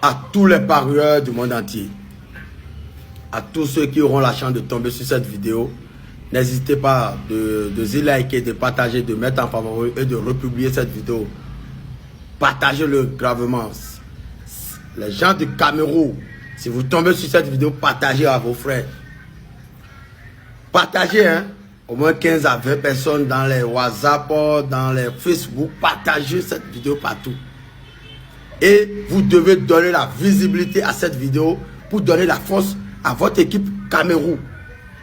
à tous les parieurs du monde entier, à tous ceux qui auront la chance de tomber sur cette vidéo. N'hésitez pas de liker, de partager, de mettre en favori et de republier cette vidéo. Partagez-le gravement. Les gens du Cameroun, si vous tombez sur cette vidéo, partagez à vos frères. Partagez, hein, au moins 15 à 20 personnes dans les WhatsApp, dans les Facebook. Partagez cette vidéo partout. Et vous devez donner la visibilité à cette vidéo pour donner la force à votre équipe Cameroun.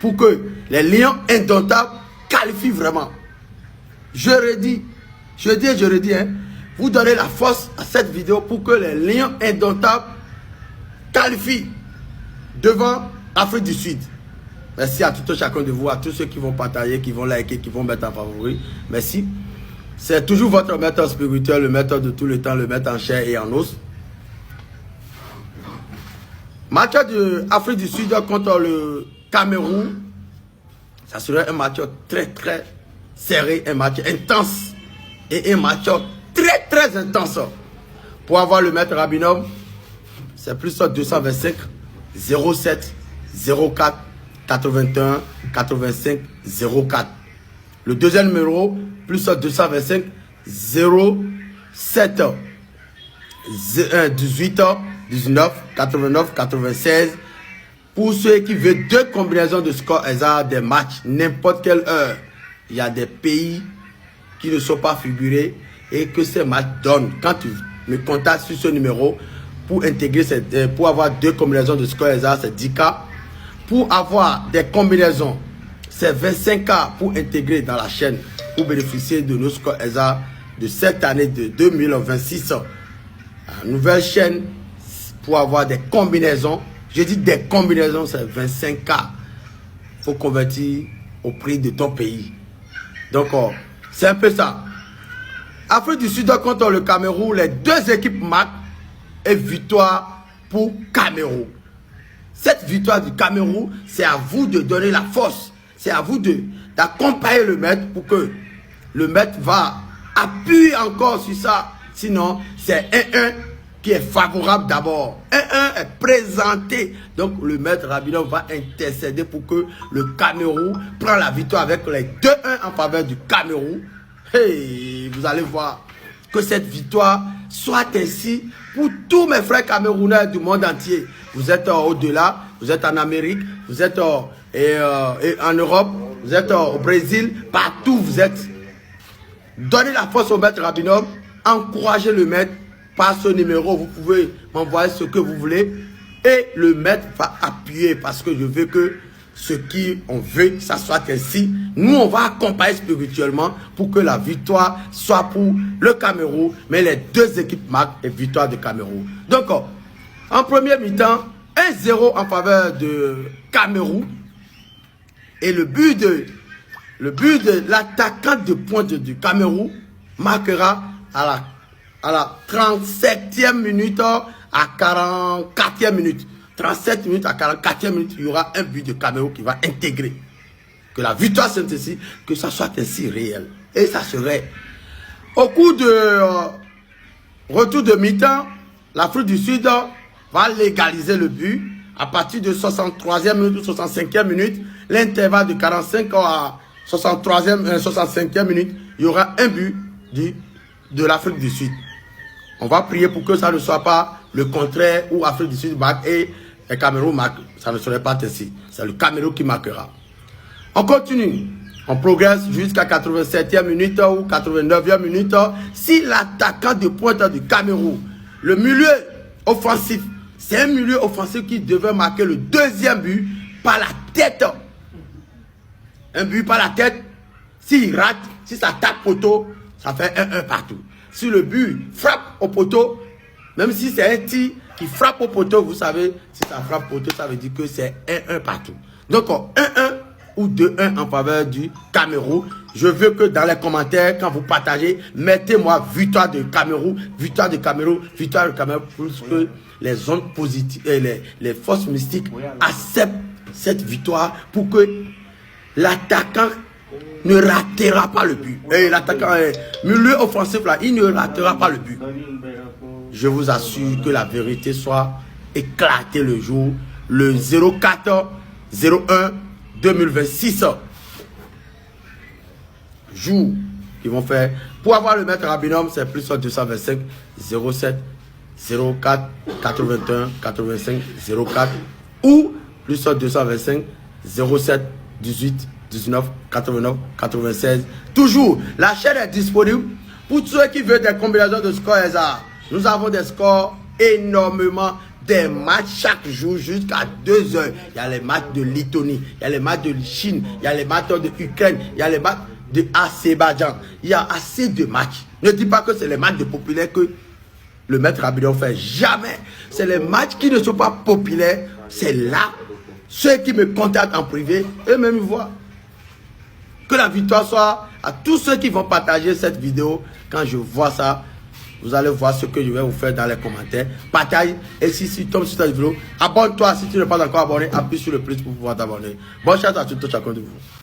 Pour que les Lions indomptables qualifient vraiment. Je redis, hein, vous donnez la force à cette vidéo pour que les Lions indomptables qualifient devant l'Afrique du Sud. Merci à tout chacun de vous, à tous ceux qui vont partager, qui vont liker, qui vont mettre en favori. Merci. C'est toujours votre maître spirituel, le maître de tout le temps, le maître en chair et en os. Match de l'Afrique du Sud contre le Cameroun. Ça serait un match très serré, un match intense. Et un match très intense. Pour avoir le maître Rabinov, c'est plus 225 07 04 81 85 04. Le deuxième numéro, plus 225 07 18 19 89 96. Pour ceux qui veulent deux combinaisons de score hasard des matchs, n'importe quelle heure, il y a des pays qui ne sont pas figurés et que ces matchs donnent. Quand tu me contactes sur ce numéro pour intégrer pour avoir deux combinaisons de score hasard, c'est 10K. Pour avoir des combinaisons, c'est 25K pour intégrer dans la chaîne pour bénéficier de nos scores hasard de cette année de 2026. La nouvelle chaîne pour avoir des combinaisons. Je dis des combinaisons, c'est 25K. Il faut convertir au prix de ton pays. Donc, c'est un peu ça. Afrique du Sud contre le Cameroun, les deux équipes marquent et victoire pour Cameroun. Cette victoire du Cameroun, c'est à vous de donner la force. C'est à vous d'accompagner le maître pour que le maître va appuyer encore sur ça. Sinon, c'est 1-1 qui est favorable d'abord. 1-1 est présenté. Donc, le maître Rabinov va intercéder pour que le Cameroun prenne la victoire avec les 2-1 en faveur du Cameroun. Hey, vous allez voir que cette victoire soit ainsi pour tous mes frères camerounais du monde entier. Vous êtes au-delà, vous êtes en Amérique, vous êtes en Europe, vous êtes au Brésil, partout vous êtes. Donnez la force au maître Rabinov, encouragez le maître par ce numéro. Vous pouvez m'envoyer ce que vous voulez et le maître va appuyer parce que je veux que ce qui on veut, ça soit ainsi. Nous, on va accompagner spirituellement pour que la victoire soit pour le Cameroun, mais les deux équipes marquent et victoire de Cameroun. Donc, en premier mi-temps, 1-0 en faveur de Cameroun. Et le but de l'attaquant de pointe du Cameroun marquera à la 37e minute à 44e minute. 37 minutes à 44e minute, il y aura un but de Cameroun qui va intégrer. Que la victoire soit ainsi, que ça soit ainsi réel. Et ça serait. Au cours de retour de mi-temps, l'Afrique du Sud va légaliser le but. À partir de 63e minute ou 65e minute, l'intervalle de 45 à 65e minute, il y aura un but de l'Afrique du Sud. On va prier pour que ça ne soit pas le contraire où l'Afrique du Sud marque et le Cameroun marque. Ça ne serait pas ainsi. C'est le Cameroun qui marquera. On continue. On progresse jusqu'à 87e minute ou 89e minute. Si l'attaquant de pointe du Cameroun, le milieu offensif, c'est un milieu offensif qui devait marquer le deuxième but par la tête. Un but par la tête. S'il rate, si ça tape poteau, ça fait 1-1 partout. Si le but frappe au poteau, même si c'est un tir qui frappe au poteau, vous savez, si ça frappe au poteau, ça veut dire que c'est 1-1 partout. Donc, 1-1 ou 2-1 en faveur du Cameroun. Je veux que dans les commentaires, quand vous partagez, mettez-moi victoire de Cameroun, victoire de Cameroun, victoire de Cameroun, pour que les ondes positives et les forces mystiques acceptent cette victoire pour que l'attaquant ne ratera pas le but. Et l'attaquant, milieu offensif là, il ne ratera pas le but. je vous assure que la vérité soit éclatée le jour, le 04/01/2026. Jour qu'ils vont faire. Pour avoir le maître à binôme, c'est plus 225 07 04 81 85 04 ou plus 225 07 18 19 89 96. Toujours, la chaîne est disponible pour ceux qui veulent des combinaisons de scores hasard. Nous avons des scores énormément, des matchs chaque jour jusqu'à 2 heures. Il y a les matchs de Lettonie, il y a les matchs de Chine, il y a les matchs de Ukraine, il y a les matchs de Azerbaïdjan. Il y a assez de matchs. Ne dis pas que c'est les matchs de populaires que le maître Abidon fait. Jamais. C'est les matchs qui ne sont pas populaires. C'est là. Ceux qui me contactent en privé, eux-mêmes voient. Que la victoire soit à tous ceux qui vont partager cette vidéo. Quand je vois ça, vous allez voir ce que je vais vous faire dans les commentaires. Partage. Et si tu tombes sur cette vidéo, abonne-toi. Si tu n'es pas encore abonné, appuie sur le plus pour pouvoir t'abonner. Bonne chance à tous, chacun de vous.